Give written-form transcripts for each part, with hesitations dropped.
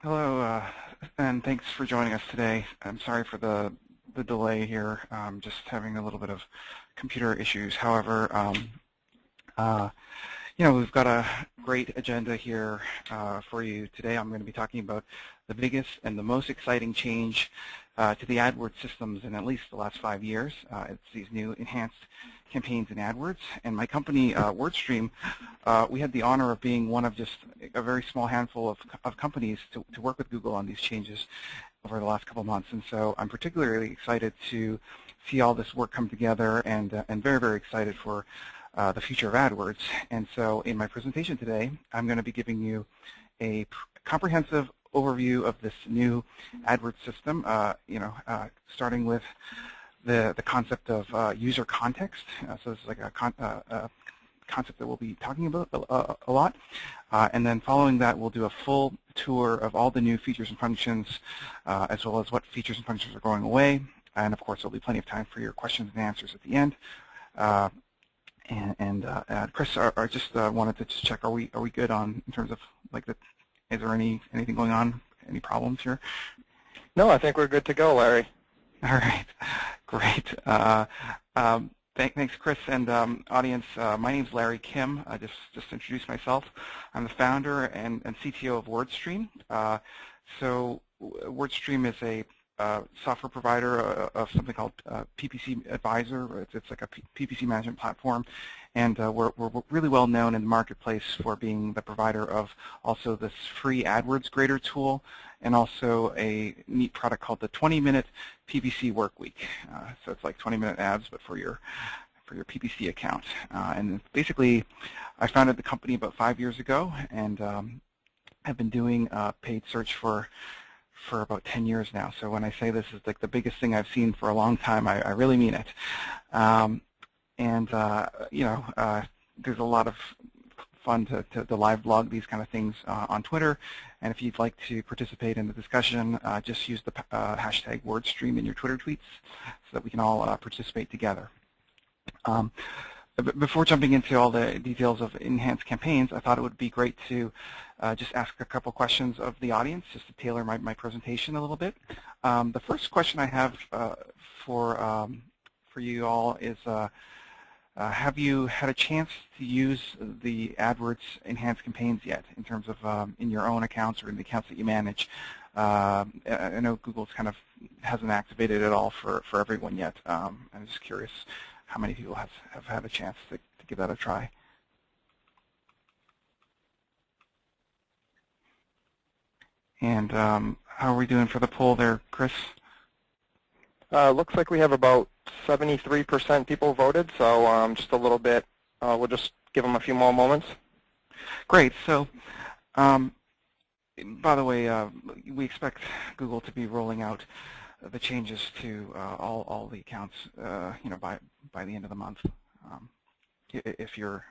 Hello, and thanks for joining us today. I'm sorry for the delay here. Just having a little bit of computer issues. However, we've got a great agenda here for you today. I'm going to be talking about the biggest and the most exciting change to the AdWords systems in at least the last 5 years. It's these new enhanced campaigns in AdWords. And my company, WordStream, we had the honor of being one of just a very small handful of companies to work with Google on these changes over the last couple of months. And so I'm particularly excited to see all this work come together and very, very excited for the future of AdWords. And so in my presentation today, I'm going to be giving you a comprehensive overview of this new AdWords system, starting with the concept of user context. So this is like a concept that we'll be talking about a lot. And then following that, we'll do a full tour of all the new features and functions, as well as what features and functions are going away. And of course, there'll be plenty of time for your questions and answers at the end. Chris, I just wanted to just check: are we good on in terms of like the? Is there anything going on? Any problems here? No, I think we're good to go, Larry. All right, great. Thanks, Chris, and audience. My name is Larry Kim. I just introduced myself. I'm the founder and CTO of WordStream. So WordStream is a software provider of something called PPC Advisor. It's like a PPC management platform, and we're really well known in the marketplace for being the provider of also this free AdWords grader tool, and also a neat product called the 20-minute PPC Workweek. So it's like 20-minute ads, but for your PPC account. And basically, I founded the company about 5 years ago, and I've been doing paid search for about 10 years now. So when I say this is like the biggest thing I've seen for a long time, I really mean it. There's a lot of fun to live blog these kind of things on Twitter. And if you'd like to participate in the discussion, just use the hashtag WordStream in your Twitter tweets so that we can all participate together. Before jumping into all the details of enhanced campaigns, I thought it would be great to just ask a couple questions of the audience, just to tailor my presentation a little bit. The first question I have for you all is, have you had a chance to use the AdWords enhanced campaigns yet, in terms of in your own accounts or in the accounts that you manage? I know Google's kind of hasn't activated it all for everyone yet. I'm just curious how many people have had a chance to give that a try. And how are we doing for the poll there, Chris? Looks like we have about 73% people voted, so just a little bit. We'll just give them a few more moments. Great. So, by the way, we expect Google to be rolling out the changes to all the accounts, by the end of the month. If you're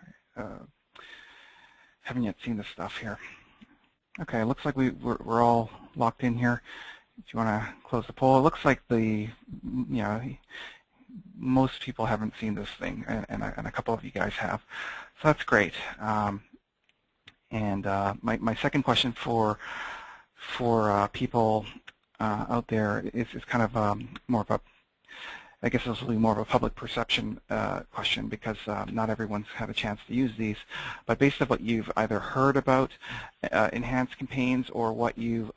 haven't yet seen this stuff here. Okay, looks like we're all locked in here. If you want to close the poll, it looks like most people haven't seen this thing, and a couple of you guys have, so that's great. My second question for people out there is kind of more of a, I guess this will be more of a public perception question, because not everyone's had a chance to use these. But based on what you've either heard about enhanced campaigns, or what you've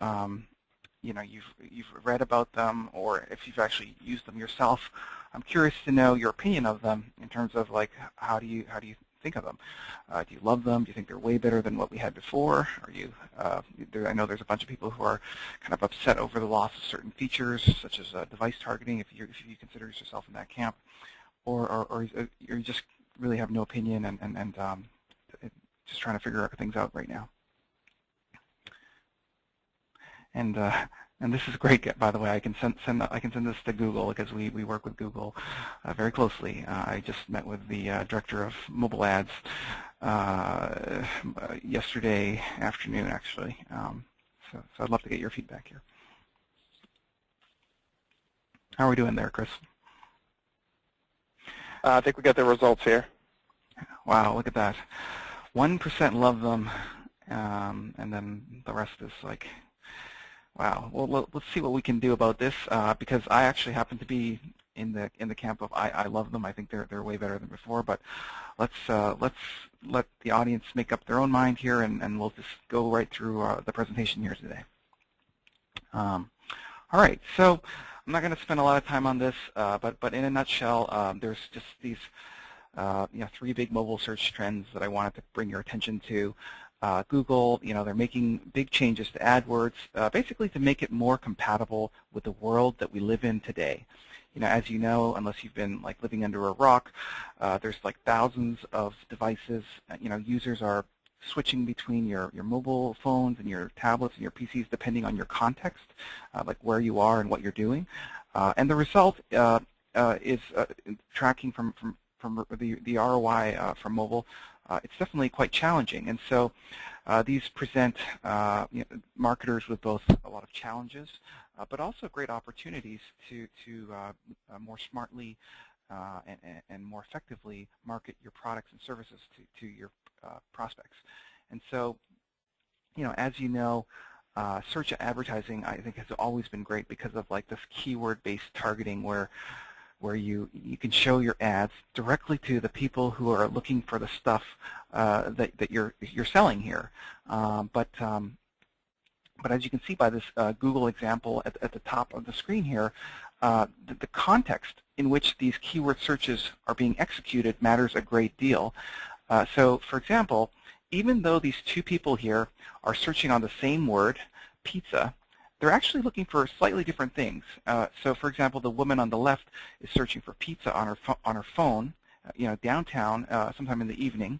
read about them, or if you've actually used them yourself, I'm curious to know your opinion of them in terms of like how do you think of them? Do you love them? Do you think they're way better than what we had before? Are you? I know there's a bunch of people who are kind of upset over the loss of certain features, such as device targeting, if you consider yourself in that camp, or you just really have no opinion and just trying to figure things out right now. And this is great, by the way. I can send this to Google, because we work with Google very closely. I just met with the director of mobile ads yesterday afternoon, actually. So I'd love to get your feedback here. How are we doing there, Chris? I think we got the results here. Wow, look at that. 1% love them, and then the rest is like Wow. Well, let's see what we can do about this because I actually happen to be in the camp of I love them. I think they're way better than before. But let's let the audience make up their own mind here, and we'll just go right through the presentation here today. All right. So I'm not going to spend a lot of time on this, but in a nutshell, there's just these three big mobile search trends that I wanted to bring your attention to. Google, they're making big changes to AdWords, basically to make it more compatible with the world that we live in today. As you know, unless you've been like living under a rock, there's like thousands of devices. Users are switching between your mobile phones and your tablets and your PCs depending on your context, like where you are and what you're doing. And the result is tracking from the ROI from mobile. It's definitely quite challenging, and so these present marketers with both a lot of challenges, but also great opportunities to more smartly and more effectively market your products and services to your prospects. And so, as you know, search advertising I think has always been great because of like this keyword-based targeting where you can show your ads directly to the people who are looking for the stuff that you're selling here. But as you can see by this Google example at the top of the screen here, the context in which these keyword searches are being executed matters a great deal. So, for example, even though these two people here are searching on the same word, pizza, they're actually looking for slightly different things. So, for example, the woman on the left is searching for pizza on her phone, downtown, sometime in the evening,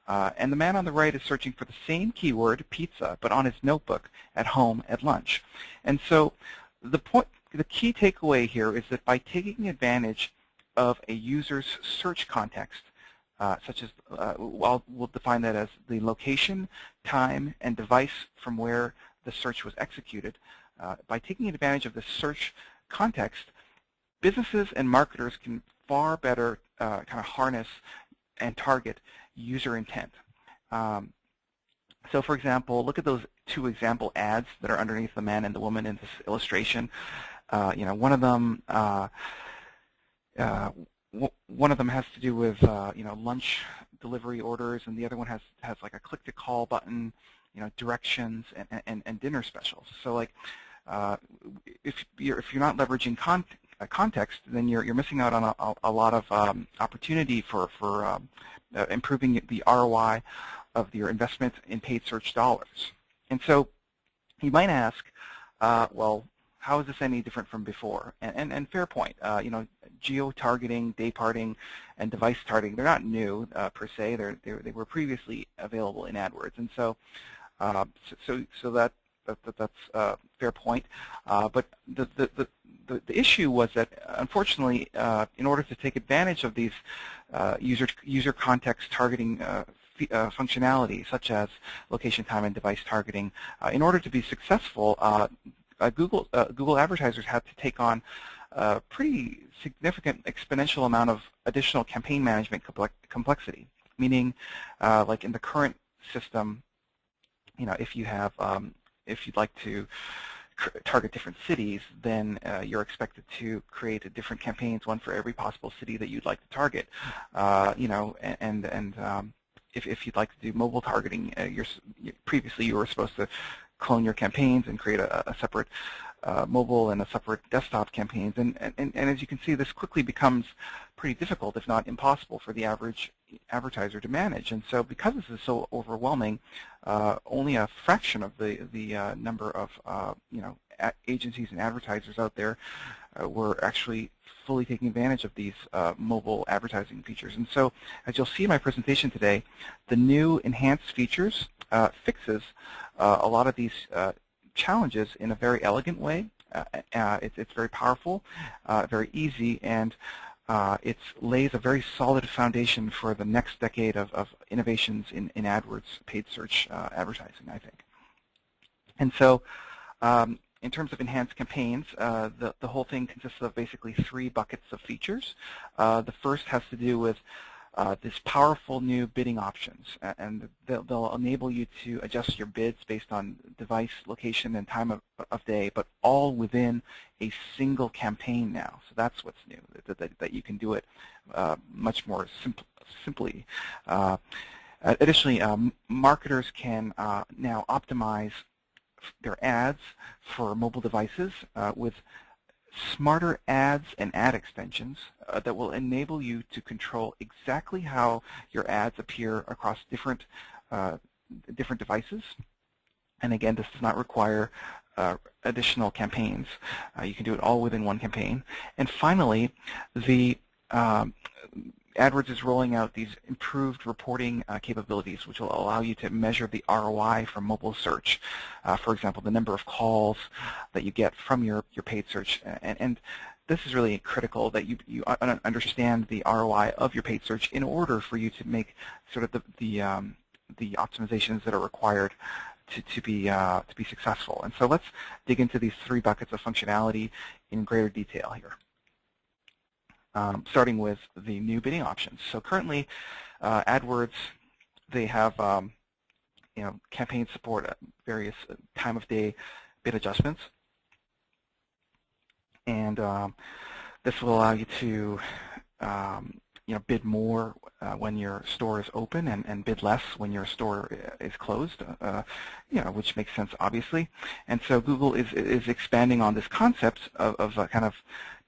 and the man on the right is searching for the same keyword, pizza, but on his notebook at home at lunch. And so, the key takeaway here is that by taking advantage of a user's search context, such as we'll define that as the location, time, and device from where the search was executed. By taking advantage of the search context, businesses and marketers can far better kind of harness and target user intent. So, for example, look at those two example ads that are underneath the man and the woman in this illustration. One of them has to do with lunch delivery orders, and the other one has like a click-to-call button, directions and dinner specials. So like if you're not leveraging context, then you're missing out on a lot of opportunity for improving the ROI of your investment in paid search dollars. And so you might ask, well, how is this any different from before? And fair point. Geo-targeting, day-parting, and device targeting, they're not new per se. They were previously available in AdWords. And so that's a fair point. But the issue was that, unfortunately, in order to take advantage of these user context targeting functionality, such as location, time, and device targeting, in order to be successful, Google advertisers had to take on a pretty significant exponential amount of additional campaign management complexity. Meaning, like in the current system, if you have, if you'd like to target different cities, then you're expected to create different campaigns, one for every possible city that you'd like to target. If you'd like to do mobile targeting, previously you were supposed to clone your campaigns and create a separate mobile and a separate desktop campaigns. And as you can see, this quickly becomes pretty difficult, if not impossible, for the average advertiser to manage. And so because this is so overwhelming, only a fraction of the number of agencies and advertisers out there were actually fully taking advantage of these mobile advertising features. And so, as you'll see in my presentation today, the new enhanced features fixes a lot of these challenges in a very elegant way. It's very powerful, very easy, and it lays a very solid foundation for the next decade of innovations in AdWords paid search advertising, I think. And so, in terms of enhanced campaigns, the whole thing consists of basically 3 buckets of features. The first has to do with this powerful new bidding options, and they'll enable you to adjust your bids based on device, location, and time of day, but all within a single campaign now. So that's what's new, that you can do it much more simply. Additionally, marketers can now optimize their ads for mobile devices with smarter ads and ad extensions that will enable you to control exactly how your ads appear across different devices. And again, this does not require additional campaigns. You can do it all within one campaign. And finally, the AdWords is rolling out these improved reporting capabilities, which will allow you to measure the ROI from mobile search. For example, the number of calls that you get from your paid search. And this is really critical, that you understand the ROI of your paid search in order for you to make sort of the optimizations that are required to be successful. And so let's dig into these 3 buckets of functionality in greater detail here. Starting with the new bidding options. So currently, AdWords, they have campaign support at various time of day bid adjustments, and this will allow you to bid more when your store is open, and bid less when your store is closed, which makes sense, obviously. And so Google is expanding on this concept of kind of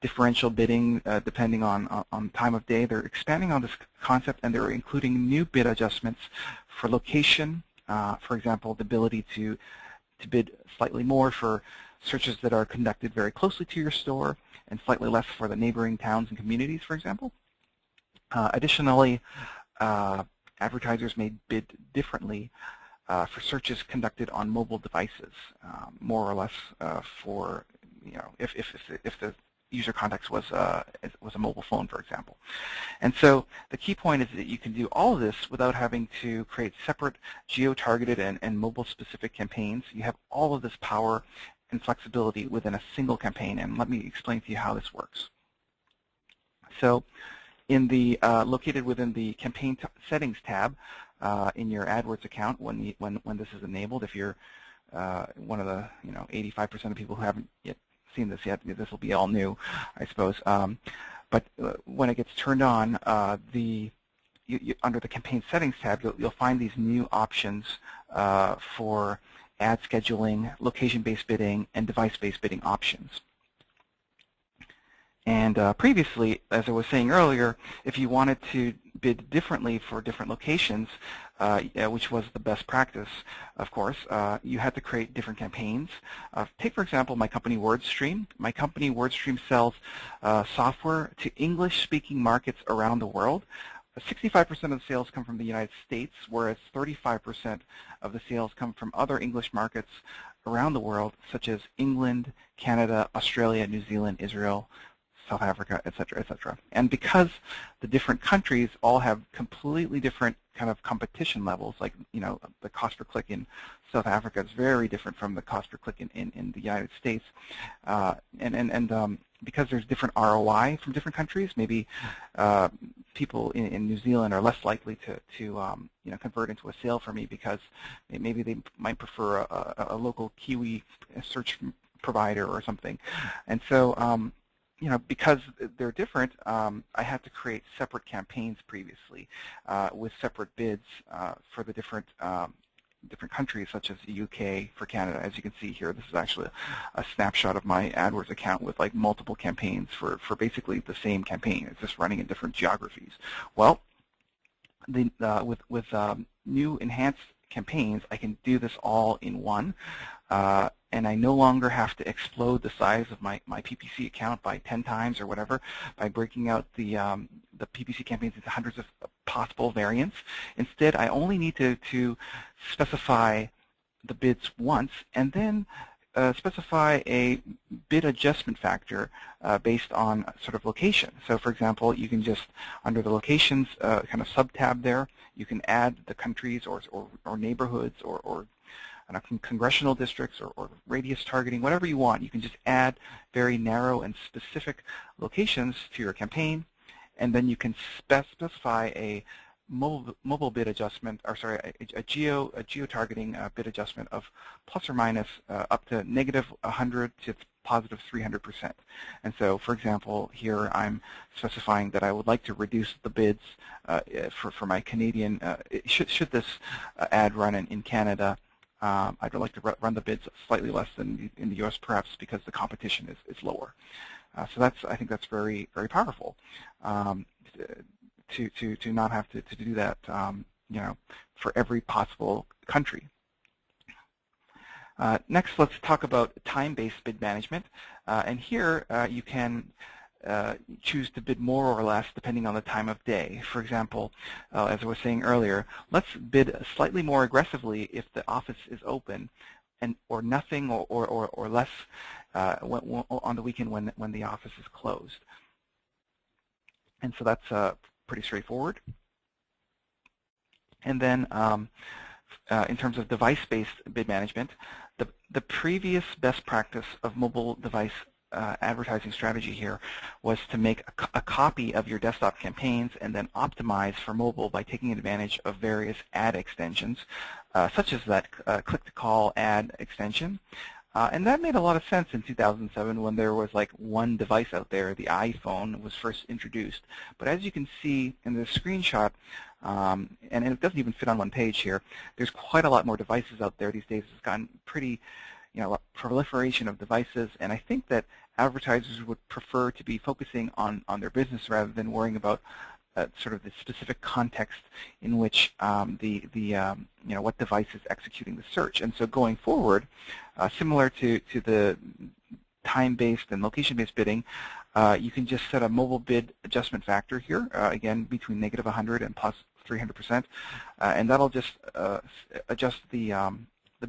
differential bidding depending on time of day. They're expanding on this concept, and they're including new bid adjustments for location. For example, the ability to bid slightly more for searches that are conducted very closely to your store, and slightly less for the neighboring towns and communities, for example. Additionally, advertisers may bid differently for searches conducted on mobile devices, more or less for if the user context was a mobile phone, for example. And so the key point is that you can do all of this without having to create separate geo-targeted and mobile-specific campaigns. You have all of this power and flexibility within a single campaign, and let me explain to you how this works. So in the located within the campaign settings tab in your AdWords account, when this is enabled, if you're one of the 85% of people who haven't yet seen this yet, this will be all new, I suppose. But when it gets turned on, under the campaign settings tab, you'll find these new options for ad scheduling, location-based bidding, and device-based bidding options. And previously, as I was saying earlier, if you wanted to bid differently for different locations, which was the best practice, of course, you had to create different campaigns. Take, for example, my company WordStream. My company WordStream sells software to English-speaking markets around the world. 65% of the sales come from the United States, whereas 35% of the sales come from other English markets around the world, such as England, Canada, Australia, New Zealand, Israel, South Africa, et cetera, et cetera. And because the different countries all have completely different kind of competition levels, like the cost per click in South Africa is very different from the cost per click in the United States, because there's different ROI from different countries, maybe people in New Zealand are less likely to convert into a sale for me because maybe they might prefer a local Kiwi search provider or something. And so because they're different, I had to create separate campaigns previously with separate bids for the different countries, such as the UK for Canada. As you can see here, this is actually a snapshot of my AdWords account with like multiple campaigns for basically the same campaign. It's just running in different geographies. Well, with new enhanced campaigns, I can do this all in one. And I no longer have to explode the size of my PPC account by 10 times or whatever by breaking out the PPC campaigns into hundreds of possible variants. Instead, I only need to specify the bids once and then specify a bid adjustment factor based on sort of location. So for example, you can just, under the locations kind of sub-tab there, you can add the countries or neighborhoods or congressional districts or radius targeting, whatever you want. You can just add very narrow and specific locations to your campaign, and then you can specify a mobile bid adjustment, or sorry, a geo-targeting bid adjustment of plus or minus up to -100 to positive 300%. And so, for example, here I'm specifying that I would like to reduce the bids for my Canadian, should this ad run in Canada, I'd like to run the bids slightly less than in the U.S. perhaps because the competition is lower. So I think that's very, very powerful. To not have to do that, for every possible country. Next, let's talk about time-based bid management. And here you can choose to bid more or less depending on the time of day. For example, as I was saying earlier, let's bid slightly more aggressively if the office is open, or nothing or less on the weekend when the office is closed. And so that's pretty straightforward. And then in terms of device-based bid management, the previous best practice of mobile device advertising strategy here was to make a copy of your desktop campaigns and then optimize for mobile by taking advantage of various ad extensions, such as that click-to-call ad extension. And that made a lot of sense in 2007 when there was like one device out there, the iPhone was first introduced. But as you can see in the screenshot, and it doesn't even fit on one page here, there's quite a lot more devices out there these days. It's gotten pretty, proliferation of devices, and I think that advertisers would prefer to be focusing on their business rather than worrying about sort of the specific context in which what device is executing the search. And so going forward, similar to the time-based and location-based bidding, you can just set a mobile bid adjustment factor here, again between -100 and plus 300%, and that'll just adjust the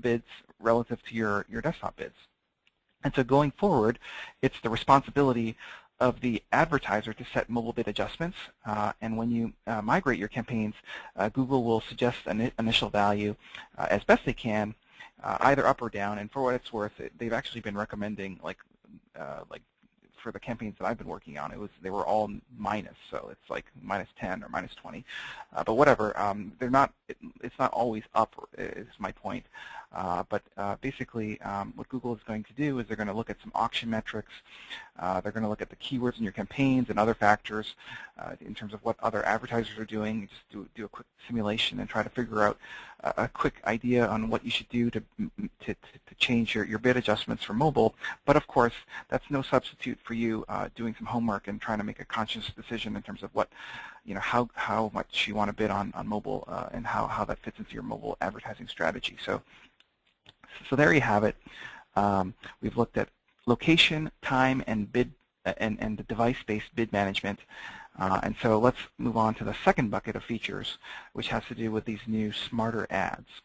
bids relative to your desktop bids. And so going forward, it's the responsibility of the advertiser to set mobile bid adjustments, and when you migrate your campaigns, Google will suggest an initial value as best they can, either up or down. And for what it's worth, they've actually been recommending like for the campaigns that I've been working on, they were all minus, so it's like -10 or -20, but whatever. They're not. It's not always up, is my point. But basically, what Google is going to do is they're going to look at some auction metrics. They're going to look at the keywords in your campaigns and other factors in terms of what other advertisers are doing. Just do a quick simulation and try to figure out a quick idea on what you should do to change your bid adjustments for mobile. But of course, that's no substitute for you doing some homework and trying to make a conscious decision in terms of what, how much you want to bid on mobile and how that fits into your mobile advertising strategy. So there you have it. We've looked at location, time, and bid, and the device-based bid management. And so let's move on to the second bucket of features, which has to do with these new smarter ads.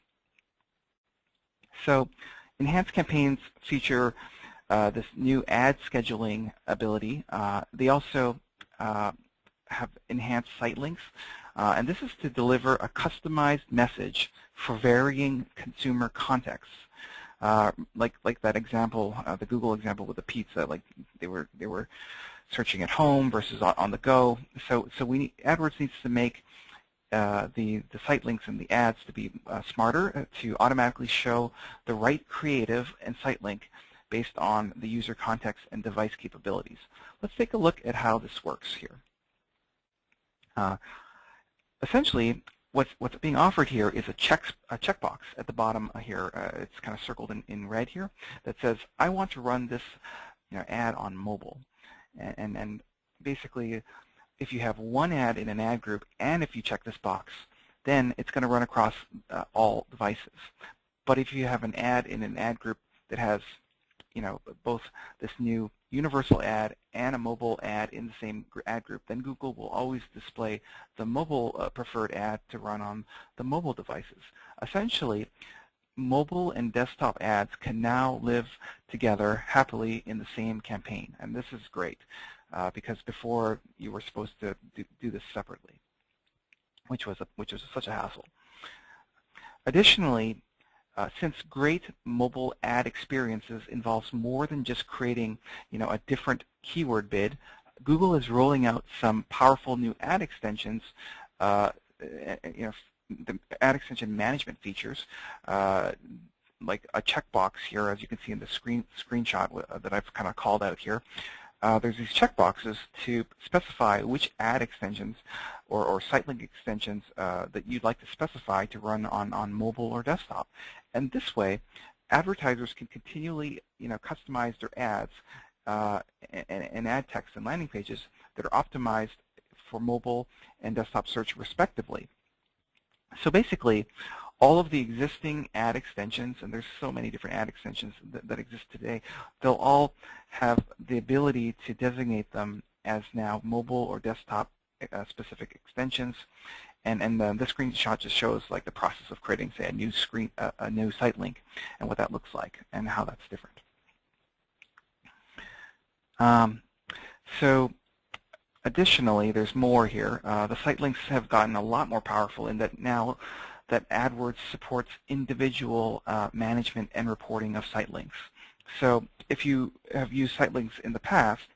So Enhanced Campaigns feature this new ad scheduling ability. They also have enhanced site links, and this is to deliver a customized message for varying consumer contexts. Like that example, the Google example with the pizza, like they were searching at home versus on the go. So AdWords needs to make the site links and the ads to be smarter, to automatically show the right creative and site link based on the user context and device capabilities. Let's take a look at how this works here. Essentially, what's being offered here is a checkbox at the bottom here. It's kind of circled in red here that says, I want to run this ad on mobile. And basically, if you have one ad in an ad group and if you check this box, then it's going to run across all devices. But if you have an ad in an ad group that has both this new universal ad and a mobile ad in the same ad group, then Google will always display the mobile preferred ad to run on the mobile devices. Essentially, mobile and desktop ads can now live together happily in the same campaign, and this is great because before you were supposed to do this separately, which was such a hassle. Additionally, since great mobile ad experiences involves more than just creating a different keyword bid, Google is rolling out some powerful new ad extensions, the ad extension management features, like a checkbox here, as you can see in the screenshot that I've kind of called out here. There's these checkboxes to specify which ad extensions or site link extensions that you'd like to specify to run on mobile or desktop. And this way, advertisers can continually customize their ads and ad text and landing pages that are optimized for mobile and desktop search respectively. So basically, all of the existing ad extensions, and there's so many different ad extensions that exist today, they'll all have the ability to designate them as now mobile or desktop specific extensions. And this screenshot just shows like the process of creating, say, a new site link and what that looks like and how that's different. So additionally, there's more here. The site links have gotten a lot more powerful in that now that AdWords supports individual management and reporting of site links. So if you have used site links in the past,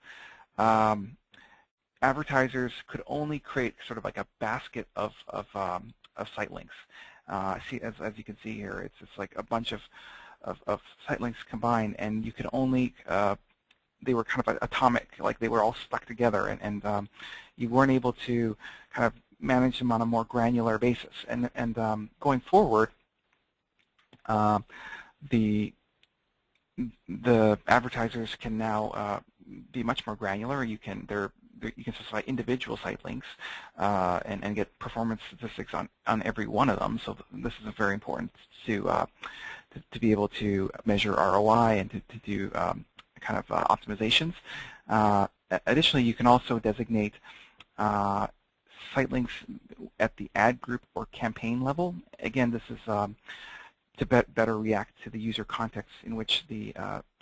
advertisers could only create sort of like a basket of site links. See, as you can see here, it's like a bunch of site links combined, and you could only they were kind of atomic, like they were all stuck together, and you weren't able to kind of manage them on a more granular basis. And going forward, the advertisers can now be much more granular. You can specify individual site links and get performance statistics on every one of them. So this is very important to be able to measure ROI and to do kind of optimizations. Additionally, you can also designate site links at the ad group or campaign level. Again, this is to better react to the user context in which the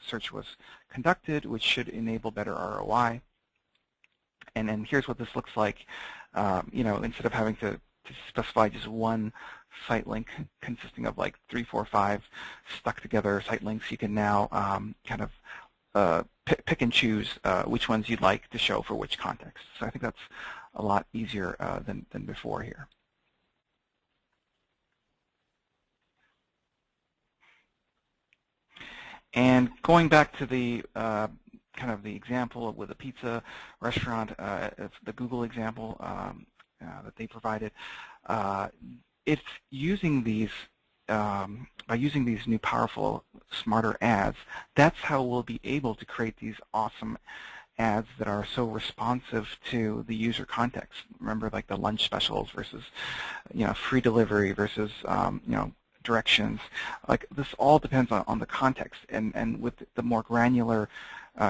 search was conducted, which should enable better ROI. And then here's what this looks like. Instead of having to specify just one site link consisting of like 3, 4, 5 stuck together site links, you can now kind of pick and choose which ones you'd like to show for which context. So I think that's a lot easier than before here. And going back to the kind of the example with the pizza restaurant, the Google example that they provided, it's using these by using these new powerful, smarter ads. That's how we'll be able to create these awesome ads that are so responsive to the user context. Remember, like the lunch specials versus, free delivery versus, directions. Like this all depends on the context, and with the more granular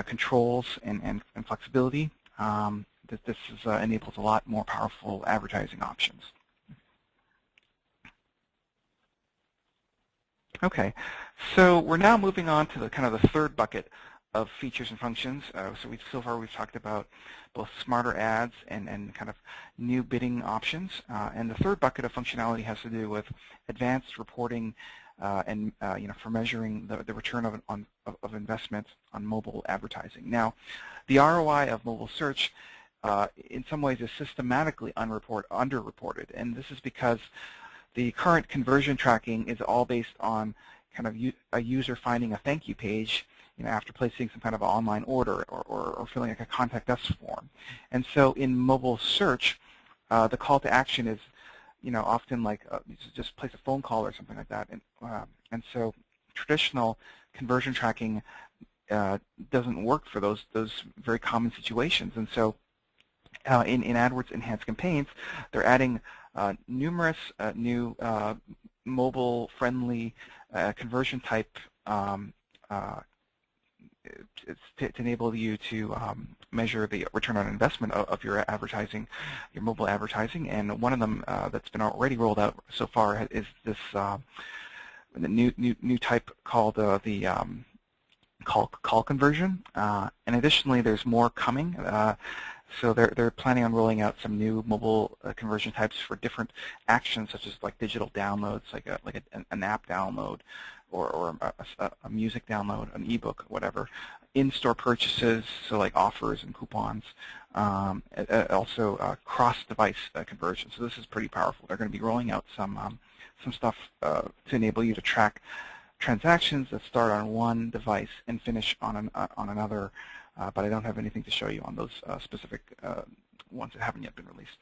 controls and flexibility, this enables a lot more powerful advertising options. Okay, so we're now moving on to the kind of the third bucket of features and functions. So far we've talked about both smarter ads and kind of new bidding options. And the third bucket of functionality has to do with advanced reporting and for measuring the return of investment on mobile advertising. Now, the ROI of mobile search in some ways is systematically underreported, and this is because the current conversion tracking is all based on kind of a user finding a thank you page after placing some kind of online order or filling like a contact us form. And so in mobile search, the call to action is often like just place a phone call or something like that. And so traditional conversion tracking doesn't work for those very common situations. And so in AdWords Enhanced Campaigns, they're adding numerous new mobile-friendly conversion type to enable you to measure the return on investment of your advertising, your mobile advertising. And one of them that's been already rolled out so far is this the new type called the call conversion. And additionally, there's more coming. So they're planning on rolling out some new mobile conversion types for different actions, such as like digital downloads, like an app download, or a music download, an ebook, whatever. In-store purchases, so like offers and coupons, also cross-device conversion. So this is pretty powerful. They're going to be rolling out some stuff to enable you to track transactions that start on one device and finish on another, but I don't have anything to show you on those specific ones that haven't yet been released.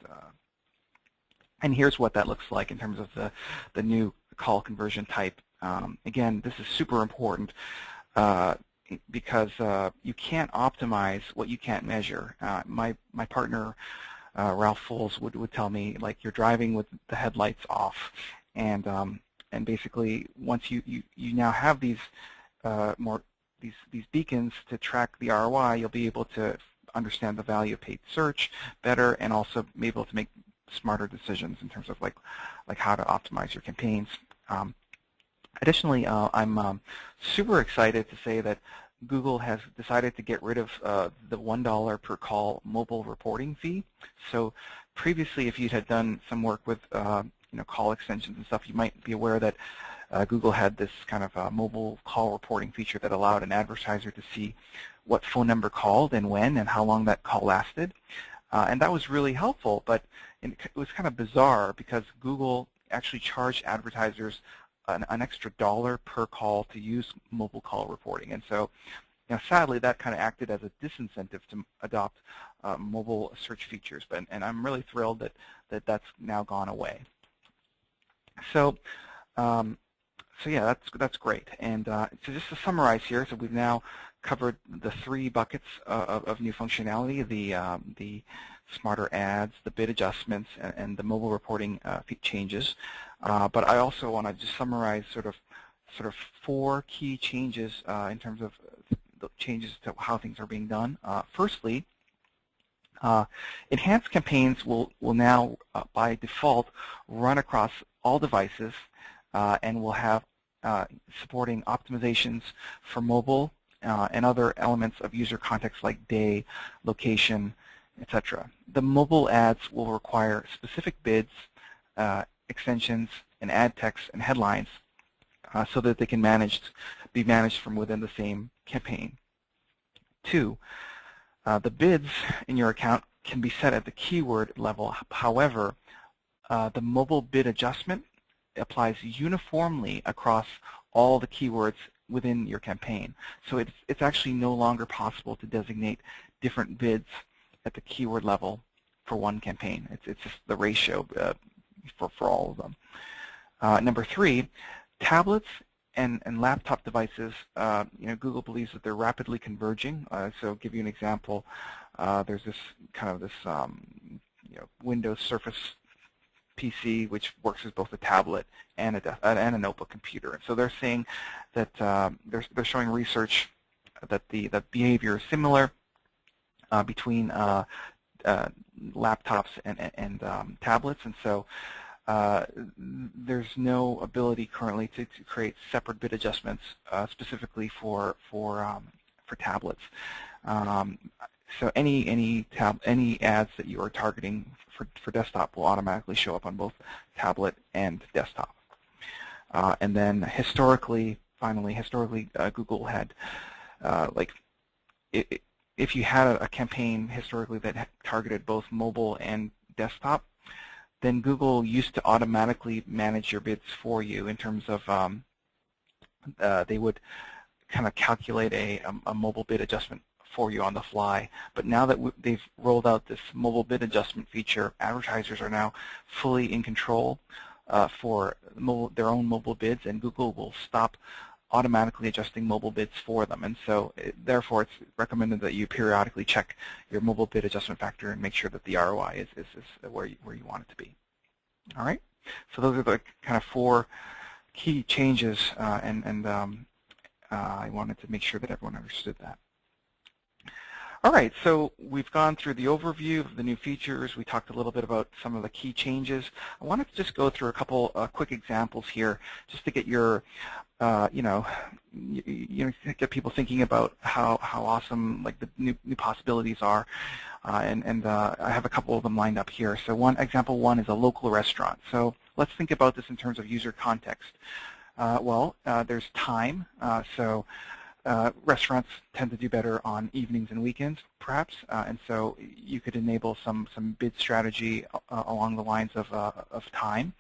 And here's what that looks like in terms of the new call conversion type. Again, this is super important because you can't optimize what you can't measure. My partner, Ralph Foles, would tell me, like, you're driving with the headlights off, and basically once you now have these these beacons to track the ROI, you'll be able to understand the value of paid search better, and also be able to make smarter decisions in terms of like how to optimize your campaigns. Additionally, I'm super excited to say that Google has decided to get rid of the $1 per call mobile reporting fee. So previously, if you had done some work with call extensions and stuff, you might be aware that Google had this kind of mobile call reporting feature that allowed an advertiser to see what phone number called and when and how long that call lasted. And that was really helpful, but it was kind of bizarre because Google actually charged advertisers an extra $1 per call to use mobile call reporting. And so, sadly, that kind of acted as a disincentive to adopt mobile search features. And I'm really thrilled that that's now gone away. So, yeah, that's great. And so just to summarize here, so we've now covered the 3 buckets of new functionality: the smarter ads, the bid adjustments, and the mobile reporting changes. But I also want to just summarize sort of 4 key changes in terms of the changes to how things are being done. Firstly, enhanced campaigns will now, by default, run across all devices and will have supporting optimizations for mobile and other elements of user context like day, location, etc. The mobile ads will require specific bids, extensions, and ad text and headlines so that they can be managed from within the same campaign. 2, the bids in your account can be set at the keyword level. However, the mobile bid adjustment applies uniformly across all the keywords within your campaign. So it's actually no longer possible to designate different bids at the keyword level for one campaign. It's just the ratio for all of them. Number 3, tablets and laptop devices. Google believes that they're rapidly converging. So, give you an example. There's this Windows Surface PC, which works as both a tablet and a notebook computer. And so they're saying that they're showing research that the behavior is similar between laptops and tablets, and so there's no ability currently to create separate bid adjustments specifically for tablets. So any ads that you are targeting for desktop will automatically show up on both tablet and desktop. And then historically, Google had if you had a campaign historically that targeted both mobile and desktop, then Google used to automatically manage your bids for you in terms of they would kind of calculate a mobile bid adjustment for you on the fly. But now that they've rolled out this mobile bid adjustment feature, advertisers are now fully in control for their own mobile bids, and Google will stop automatically adjusting mobile bids for them. And so therefore it's recommended that you periodically check your mobile bid adjustment factor and make sure that the ROI is where you want it to be. All right, so those are the kind of 4 key changes, and I wanted to make sure that everyone understood that. All right, so we've gone through the overview of the new features. We talked a little bit about some of the key changes. I wanted to just go through a couple quick examples here, just to get your, get people thinking about how awesome the new possibilities are. And I have a couple of them lined up here. So example one is a local restaurant. So let's think about this in terms of user context. There's time. So restaurants tend to do better on evenings and weekends, perhaps, and so you could enable some bid strategy along the lines of time.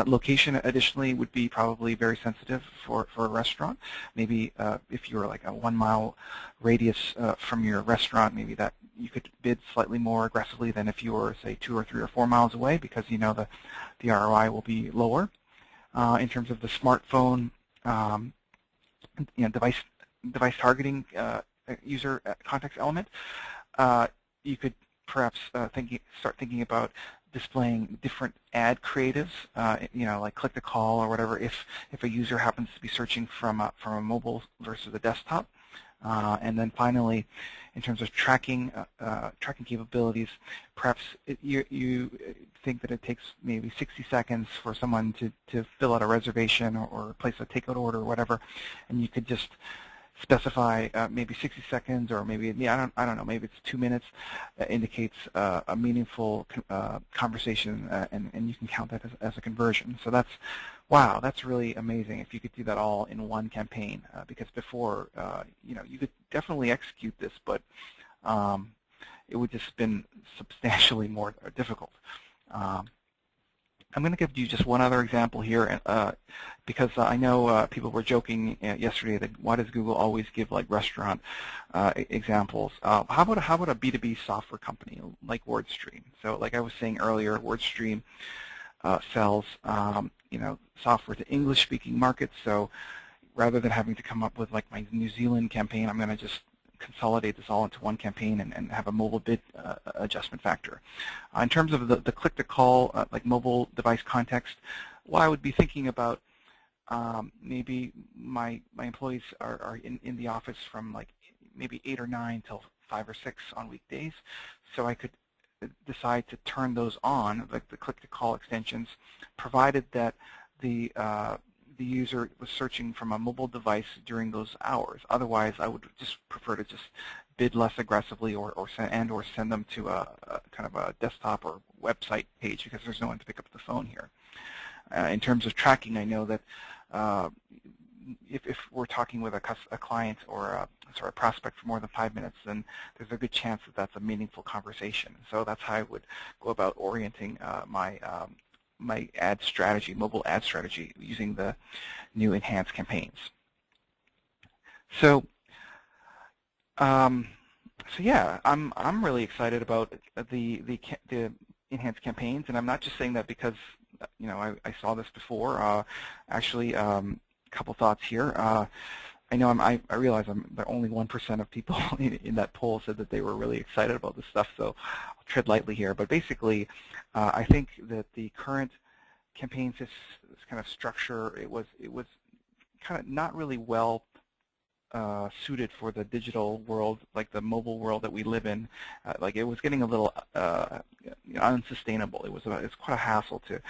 Location, additionally, would be probably very sensitive for a restaurant. Maybe if you were like a 1 mile radius from your restaurant, maybe that you could bid slightly more aggressively than if you were, say, 2 or 3 or 4 miles away, because you know the ROI will be lower. In terms of the smartphone, device targeting user context element, you could perhaps start thinking about displaying different ad creatives, like click to call or whatever, if a user happens to be searching from a mobile versus a desktop. And then finally, in terms of tracking capabilities, perhaps you think that it takes maybe 60 seconds for someone to fill out a reservation or place a takeout order or whatever, and you could just specify maybe 60 seconds, or maybe I don't know, maybe it's 2 minutes, indicates a meaningful conversation, and you can count that as a conversion. So wow, that's really amazing if you could do that all in one campaign. Because before, you could definitely execute this, but it would just been substantially more difficult. I'm going to give you just one other example here, because I know people were joking yesterday that why does Google always give like restaurant examples? How about a B2B software company like WordStream? So like I was saying earlier, WordStream sells software to English-speaking markets. So rather than having to come up with like my New Zealand campaign, I'm going to just consolidate this all into one campaign and have a mobile bid adjustment factor. In terms of the click-to-call, like mobile device context, well, I would be thinking about maybe my employees are in the office from like maybe 8 or 9 till 5 or 6 on weekdays, so I could decide to turn those on, like the click-to-call extensions, provided that the user was searching from a mobile device during those hours. Otherwise, I would just prefer to just bid less aggressively or send them to a kind of a desktop or website page, because there's no one to pick up the phone here. In terms of tracking, I know that if we're talking with a client or a prospect for more than 5 minutes, then there's a good chance that that's a meaningful conversation. So that's how I would go about orienting my ad strategy, mobile ad strategy, using the new enhanced campaigns. So, yeah, I'm really excited about the enhanced campaigns, and I'm not just saying that because I saw this before. Actually, a couple thoughts here. I know I realize the only 1% of people in that poll said that they were really excited about this stuff, so I'll tread lightly here. But basically, I think that the current campaign this kind of structure, it was kind of not really well suited for the digital world, like the mobile world that we live in. Like it was getting a little unsustainable. It's quite a hassle to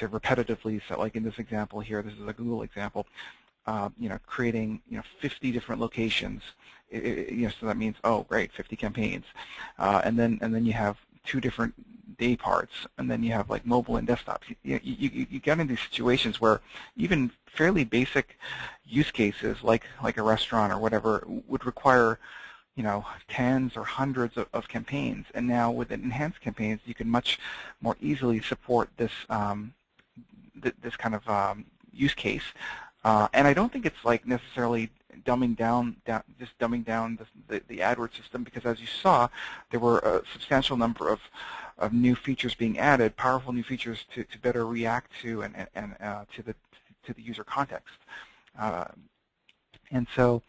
repetitively. So, like in this example here, this is a Google example. Creating 50 different locations. So that means, oh great, 50 campaigns, and then you have 2 different day parts, and then you have like mobile and desktop. You get into these situations where even fairly basic use cases, like a restaurant or whatever, would require tens or hundreds of campaigns. And now with enhanced campaigns, you can much more easily support this this kind of use case. And I don't think it's like necessarily dumbing down the AdWords system, because as you saw, there were a substantial number of new features being added, powerful new features to better react to and to the user context. And so,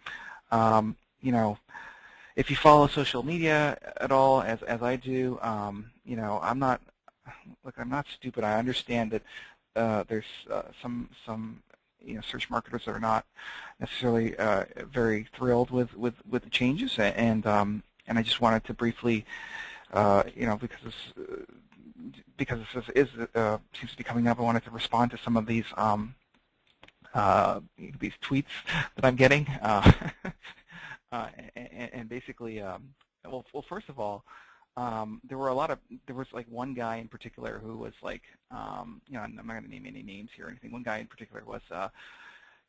if you follow social media at all, as I do, I'm not stupid. I understand that there's some search marketers that are not necessarily very thrilled with the changes, and I just wanted to briefly, because this seems to be coming up, I wanted to respond to some of these tweets that I'm getting, and basically, well, first of all, there was like one guy in particular who was like, I'm not going to name any names here or anything. One guy in particular was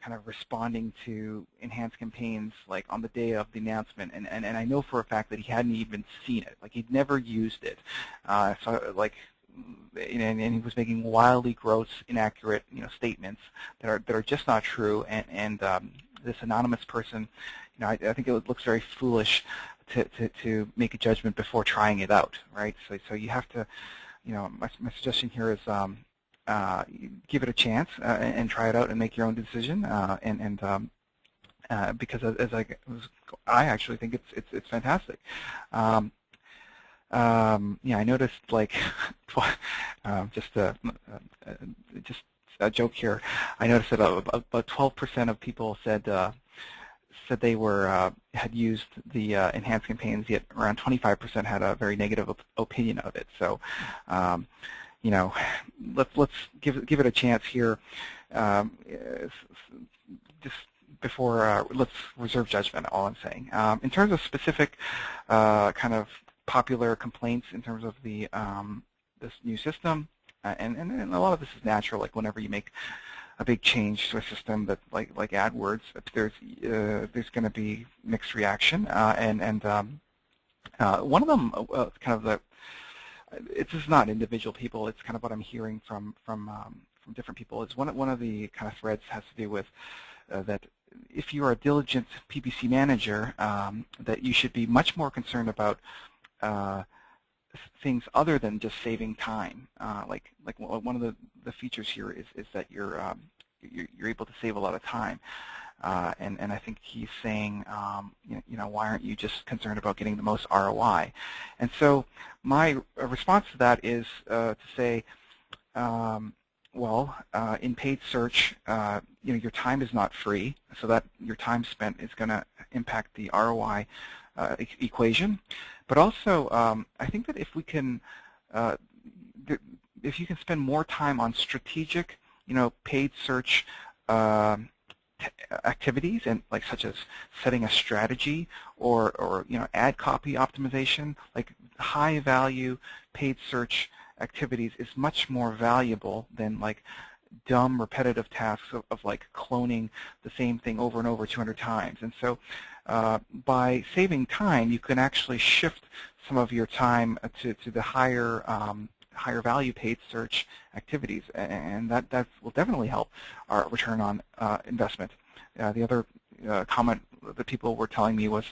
kind of responding to enhanced campaigns like on the day of the announcement, and I know for a fact that he hadn't even seen it, like he'd never used it, so like, and he was making wildly gross, inaccurate, statements that are just not true, and this anonymous person, I think it looks very foolish to make a judgment before trying it out, right? So you have to, my suggestion here is give it a chance and try it out and make your own decision, because as I actually think it's fantastic. Yeah, I noticed, like, just a joke here. I noticed that about 12% of people said they had used the enhanced campaigns, yet around 25% had a very negative opinion of it. So, let's give it a chance here. Just before, let's reserve judgment. All I'm saying. In terms of specific kind of popular complaints in terms of the this new system, and a lot of this is natural. Like whenever you make a big change to a system that like AdWords, there's going to be mixed reaction, and one of them, kind of it's just not individual people. It's kind of what I'm hearing from different people. Is one of the kind of threads has to do with that if you are a diligent PPC manager, that you should be much more concerned about things other than just saving time. Like one of the features here is that you're able to save a lot of time. And I think he's saying, why aren't you just concerned about getting the most ROI? And so my response to that is to say, well, in paid search, your time is not free, so that your time spent is going to impact the ROI equation. But also, I think that if we can, if you can spend more time on strategic, paid search activities, and like such as setting a strategy or ad copy optimization, like high value paid search activities is much more valuable than like dumb repetitive tasks of like cloning the same thing over and over 200 times. And so by saving time, you can actually shift some of your time to the higher value paid search activities, and that will definitely help our return on investment. The other comment that people were telling me was,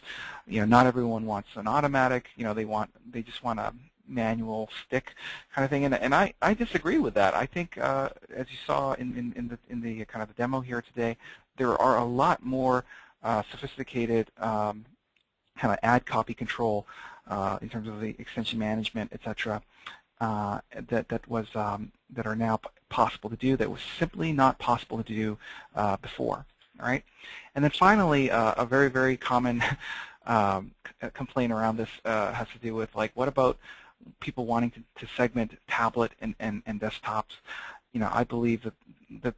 not everyone wants an automatic. They just want a manual stick kind of thing, and I disagree with that. I think as you saw in the kind of the demo here today, there are a lot more sophisticated kind of ad copy control in terms of the extension management, etc. That are now possible to do that was simply not possible to do before. All right, and then finally, a very, very common complaint around this has to do with, like, what about people wanting to segment tablet and desktops? I believe that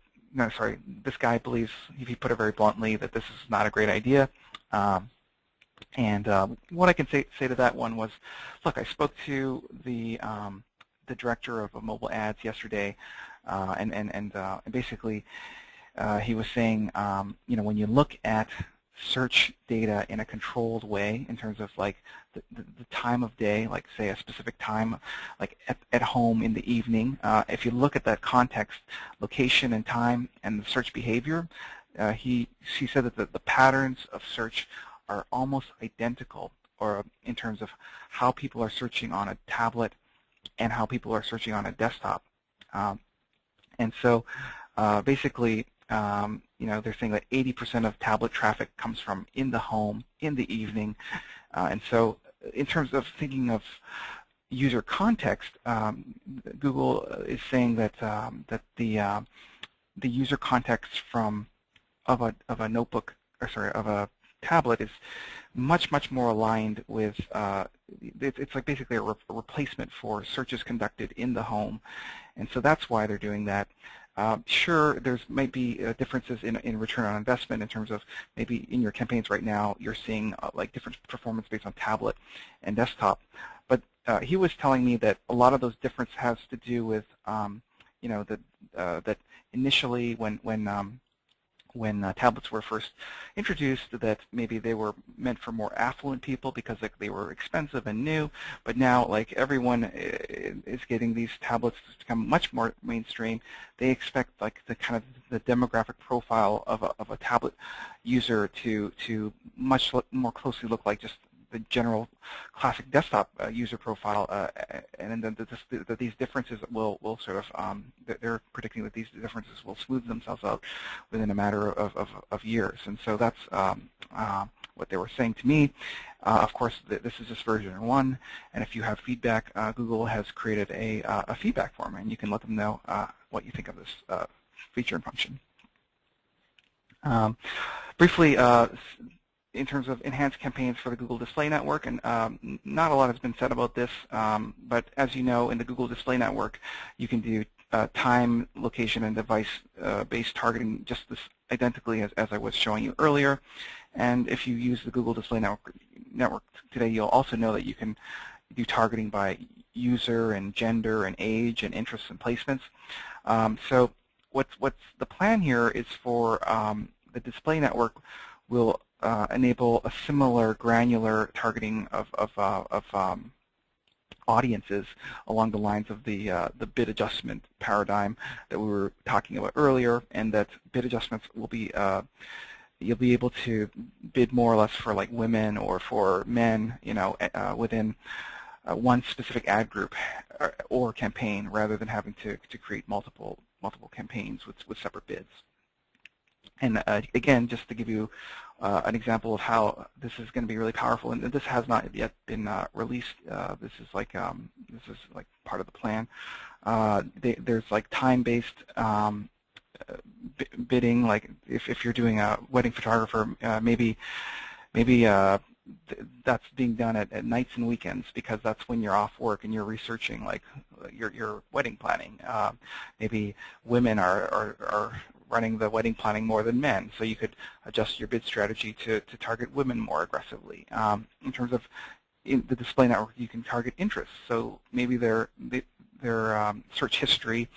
this guy believes, if he put it very bluntly, that this is not a great idea. And what I can say to that one was, look, I spoke to the director of mobile ads yesterday, and basically he was saying, when you look at search data in a controlled way in terms of like the time of day, like say a specific time, like at home in the evening, if you look at that context, location and time and the search behavior, she said that the patterns of search are almost identical, or in terms of how people are searching on a tablet and how people are searching on a desktop. And so basically, they're saying that 80% of tablet traffic comes from in the home, in the evening. And so in terms of thinking of user context, Google is saying that the user context of a notebook, of a tablet, is much more aligned with, it's like basically a replacement for searches conducted in the home. And so that's why they're doing that. Sure, there's might be differences in return on investment in terms of maybe in your campaigns right now you're seeing like different performance based on tablet and desktop. But he was telling me that a lot of those differences has to do with that initially when when tablets were first introduced, that maybe they were meant for more affluent people because they were expensive and new, but now like everyone is getting these tablets to become much more mainstream. They expect like the kind of the demographic profile of a tablet user to much more closely look like just the general classic desktop user profile, and then that these differences will sort of, they're predicting that these differences will smooth themselves out within a matter of years. And so that's what they were saying to me. Of course, this is just version 1, and if you have feedback, Google has created a feedback form, and you can let them know what you think of this feature and function. Briefly, in terms of enhanced campaigns for the Google Display Network, and not a lot has been said about this, but as you know, in the Google Display Network, you can do time, location, and device-based targeting just identically as I was showing you earlier. And if you use the Google Display Network today, you'll also know that you can do targeting by user and gender and age and interests and placements. So what's the plan here is for the Display Network will enable a similar granular targeting of audiences along the lines of the bid adjustment paradigm that we were talking about earlier, and that bid adjustments will be you'll be able to bid more or less for like women or for men, you know, within one specific ad group or campaign, rather than having to create multiple campaigns with separate bids. And again, just to give you an example of how this is going to be really powerful, and this has not yet been released. This is like part of the plan. There's like time-based bidding. Like if you're doing a wedding photographer, maybe that's being done at nights and weekends because that's when you're off work and you're researching like your wedding planning. Maybe women are running the wedding planning more than men, so you could adjust your bid strategy to target women more aggressively. In terms of in the Display Network, you can target interests, so maybe their search history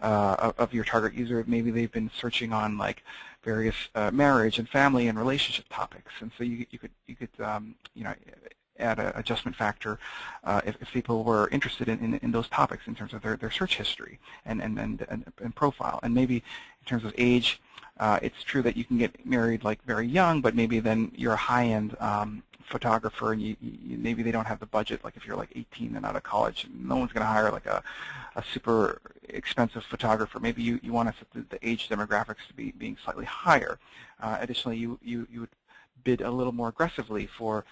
of your target user, maybe they've been searching on like various marriage and family and relationship topics, and so you could you know, add an adjustment factor if people were interested in those topics in terms of their search history and profile. And maybe in terms of age, it's true that you can get married like very young, but maybe then you're a high-end photographer, and maybe they don't have the budget. Like if you're like 18 and out of college, no one's going to hire like a super expensive photographer. Maybe you want to set the age demographics to be being slightly higher. Additionally, you would bid a little more aggressively for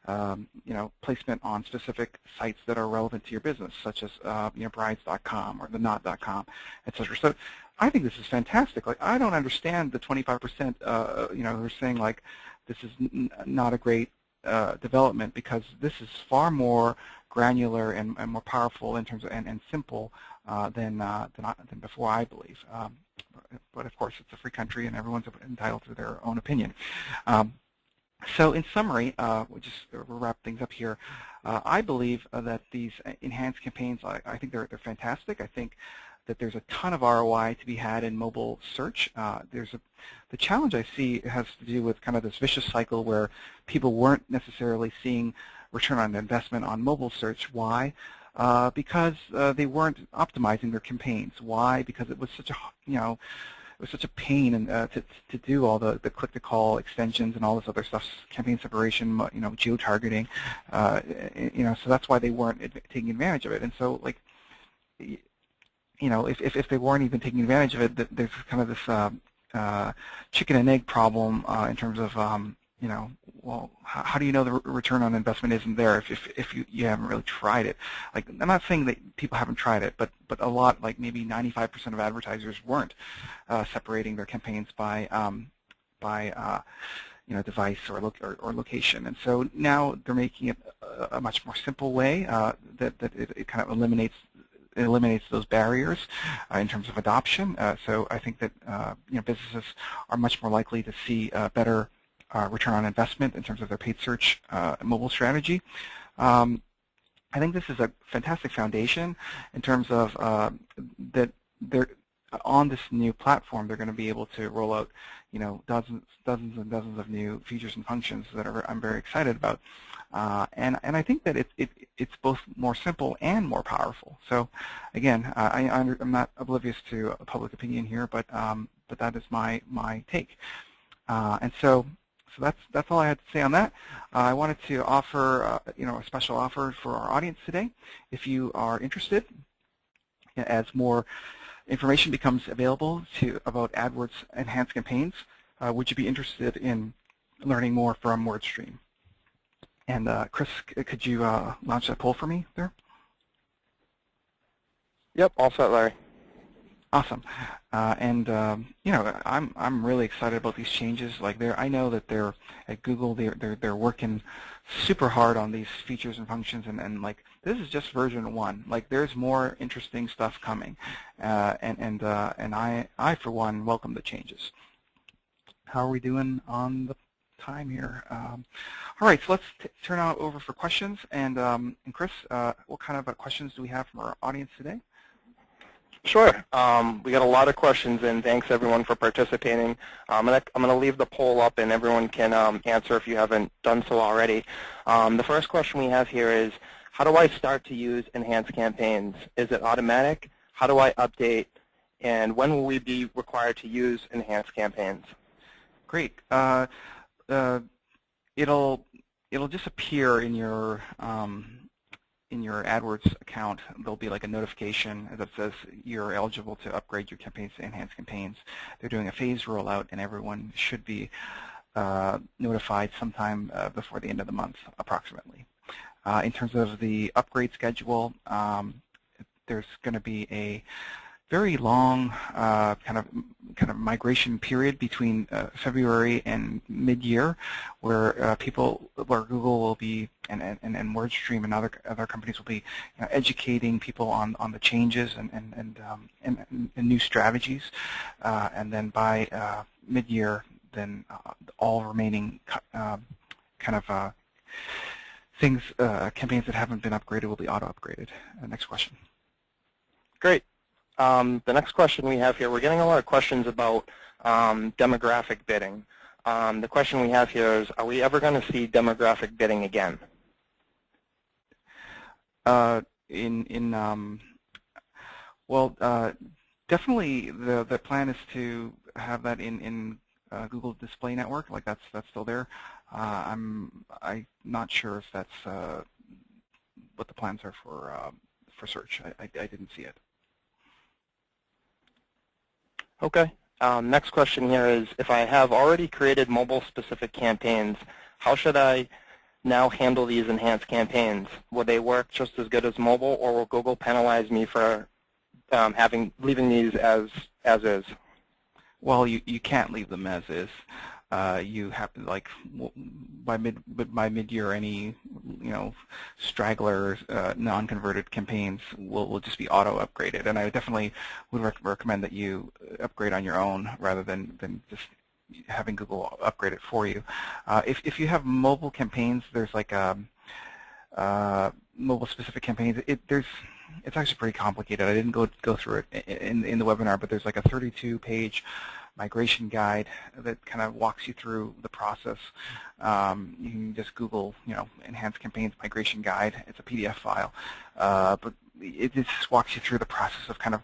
you know, placement on specific sites that are relevant to your business, such as you know, brides.com or theknot.com, etc. So I think this is fantastic. Like, I don't understand the 25%. You know, who are saying like this is not a great development, because this is far more granular and more powerful in terms of and simple than before, I believe. But of course, it's a free country, and everyone's entitled to their own opinion. So in summary, we'll wrap things up here. I believe that these enhanced campaigns, I think they're fantastic. I think that there's a ton of ROI to be had in mobile search. The challenge I see has to do with kind of this vicious cycle where people weren't necessarily seeing return on investment on mobile search. Why? Because they weren't optimizing their campaigns. Why? Because it was such a, you know, it was such a pain and to do all the click-to-call extensions and all this other stuff, campaign separation, you know, geo-targeting, you know, so that's why they weren't taking advantage of it. And so, like, you know, if they weren't even taking advantage of it, there's kind of this chicken and egg problem in terms of, you know, well, how do you know the return on investment isn't there if you haven't really tried it? Like, I'm not saying that people haven't tried it, but a lot, like maybe 95% of advertisers weren't separating their campaigns by you know, device or location. And so now they're making it a much more simple way that it kind of eliminates those barriers in terms of adoption. So I think that you know, businesses are much more likely to see better return on investment in terms of their paid search mobile strategy. I think this is a fantastic foundation in terms of that on this new platform, they're going to be able to roll out, dozens and dozens of new features and functions that I'm very excited about. And I think that it's both more simple and more powerful. So again, I'm not oblivious to public opinion here, but that is my take. And so that's all I had to say on that. I wanted to offer a special offer for our audience today. If you are interested, as more information becomes available about AdWords enhanced campaigns, would you be interested in learning more from WordStream? And Chris, could you launch that poll for me there? Yep, all set, Larry. Awesome. I'm really excited about these changes. I know that they're at Google. They're working super hard on these features and functions, and this is just version 1. There's more interesting stuff coming, and I for one welcome the changes. How are we doing on the time here? All right, so let's turn it over for questions. And Chris, what kind of questions do we have from our audience today? Sure. We got a lot of questions, and thanks everyone for participating. I'm going to leave the poll up, and everyone can answer if you haven't done so already. The first question we have here is, how do I start to use enhanced campaigns? Is it automatic? How do I update? And when will we be required to use enhanced campaigns? Great. It'll just appear in your AdWords account. There'll be a notification that says you're eligible to upgrade your campaigns to enhanced campaigns. They're doing a phased rollout, and everyone should be notified sometime before the end of the month, approximately. In terms of the upgrade schedule, there's going to be a very long kind of migration period between February and mid-year, where Google will be and WordStream and other companies will be educating people on the changes and new strategies, and then by mid-year, then all remaining campaigns that haven't been upgraded will be auto-upgraded. Next question. Great. The next question we have here, we're getting a lot of questions about demographic bidding. The question we have here is, are we ever going to see demographic bidding again? Definitely the plan is to have that in Google Display Network. That's still there. I'm not sure if that's what the plans are for search. I didn't see it. Okay. Next question here is, if I have already created mobile-specific campaigns, how should I now handle these enhanced campaigns? Will they work just as good as mobile, or will Google penalize me for leaving these as is? Well, you can't leave them as is. You have by mid-year, any stragglers, non-converted campaigns will just be auto-upgraded, and I definitely would recommend that you upgrade on your own rather than just having Google upgrade it for you. If you have mobile campaigns, there's mobile-specific campaigns. It's actually pretty complicated. I didn't go through it in the webinar, but there's a 32-page migration guide that kind of walks you through the process. You can just Google, enhanced campaigns migration guide. It's a PDF file, but it just walks you through the process of kind of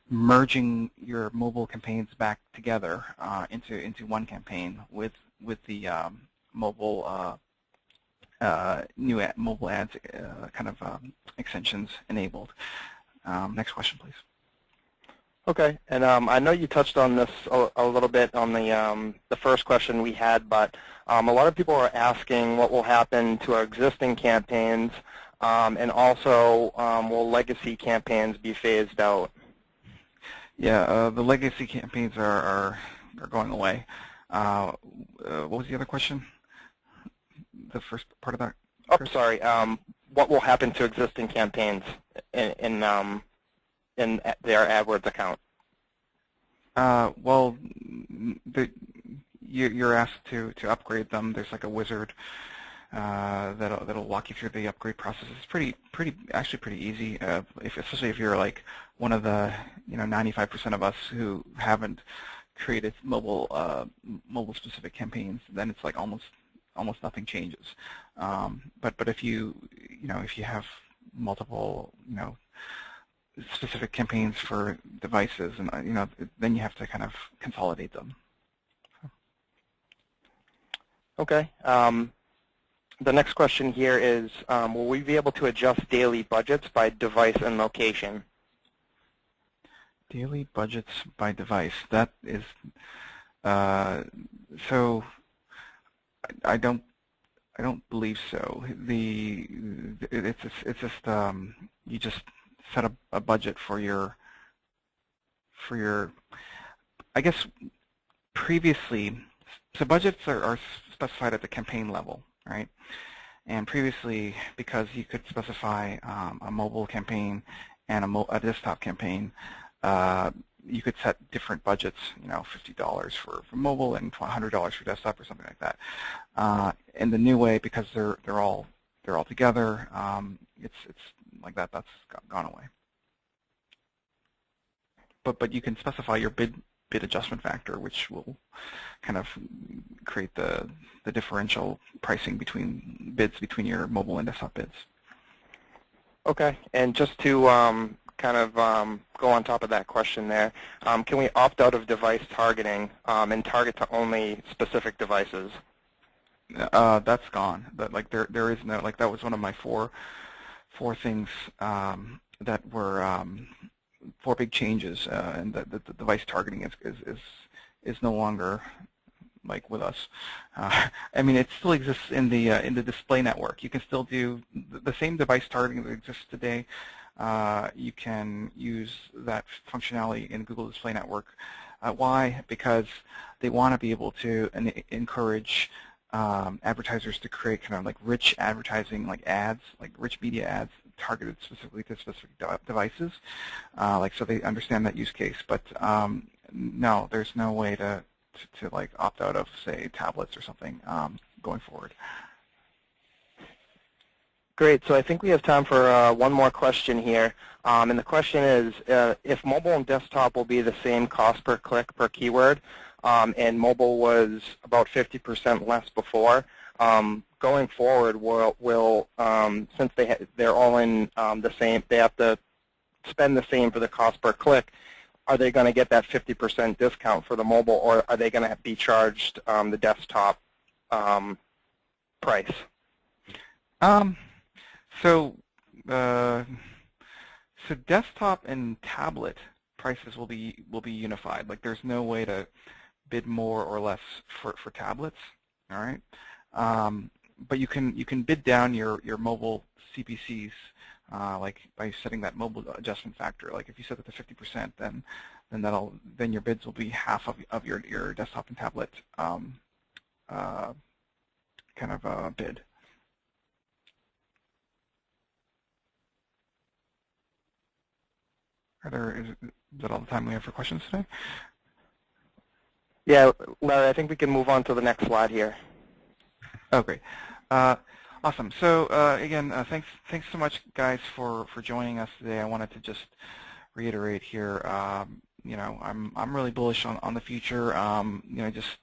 merging your mobile campaigns back together into one campaign with the mobile new mobile ads extensions enabled. Next question, please. Okay, and I know you touched on this a little bit on the first question we had, but a lot of people are asking what will happen to our existing campaigns, and also will legacy campaigns be phased out? Yeah, the legacy campaigns are going away. What was the other question? The first part of that? Oh, sorry. What will happen to existing campaigns in their AdWords account? Well, you're asked to upgrade them. There's a wizard that'll that'll walk you through the upgrade process. It's actually pretty easy, especially if you're like one of the 95% of us who haven't created mobile specific campaigns. Then it's like almost nothing changes. But if you have multiple specific campaigns for devices, and then you have to kind of consolidate them. Okay. The next question here is, will we be able to adjust daily budgets by device and location? Daily budgets by device. That is so. I don't believe so. It's just you just set a budget for your. I guess previously, so budgets are specified at the campaign level, right? And previously, because you could specify a mobile campaign and a desktop campaign, you could set different budgets, $50 for mobile and $100 for desktop or something like that. In the new way, because they're all together, it's like that. That's gone away. But you can specify your bid adjustment factor, which will kind of create the differential pricing between bids between your mobile and desktop bids. Okay, and just to kind of go on top of that question there, can we opt out of device targeting and target to only specific devices? That's gone. Like there is no, like that was one of my four things that were four big changes, and the device targeting is no longer like with us. I mean, it still exists in the display network. You can still do the same device targeting that exists today. You can use that functionality in Google Display Network. Why? Because they want to be able to encourage advertisers to create kind of like rich advertising, like ads, like rich media ads targeted specifically to specific devices, like so they understand that use case. But no, there's no way to like opt out of, say, tablets or something going forward. Great. So I think we have time for one more question here. And the question is, if mobile and desktop will be the same cost per click per keyword, and mobile was about 50% less before, going forward, since they're all in the same, they have to spend the same for the cost per click, are they going to get that 50% discount for the mobile, or are they going to be charged the desktop price? So desktop and tablet prices will be unified. Like there's no way to bid more or less for tablets. All right, but you can bid down your mobile CPCs like by setting that mobile adjustment factor. Like if you set it to 50%, then your bids will be half of your desktop and tablet kind of bid. Is that all the time we have for questions today? Yeah, Larry, I think we can move on to the next slide here. Oh, great. Awesome. So again, thanks so much, guys, for joining us today. I wanted to just reiterate here, I'm really bullish on the future. Just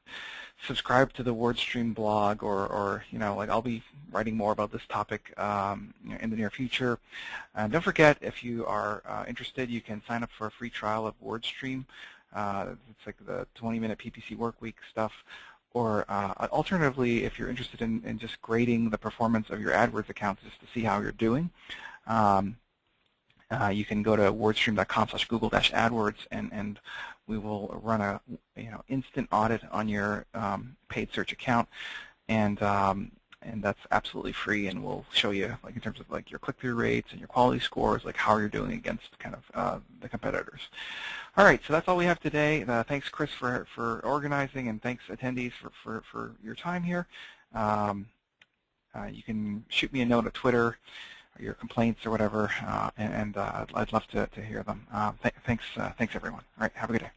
subscribe to the WordStream blog, or like I'll be writing more about this topic in the near future. Don't forget, if you are interested, you can sign up for a free trial of WordStream. It's like the 20-minute PPC workweek stuff. Or alternatively, if you're interested in just grading the performance of your AdWords accounts just to see how you're doing, you can go to wordstream.com/Google-AdWords, and we will run a instant audit on your paid search account, and that's absolutely free, and we'll show you, like in terms of like your click-through rates and your quality scores, like how you're doing against kind of the competitors. All right, so that's all we have today. Thanks, Chris, for organizing, and thanks, attendees, for your time here. You can shoot me a note at Twitter, or your complaints or whatever, and I'd love to hear them. Thanks, everyone. All right, have a good day.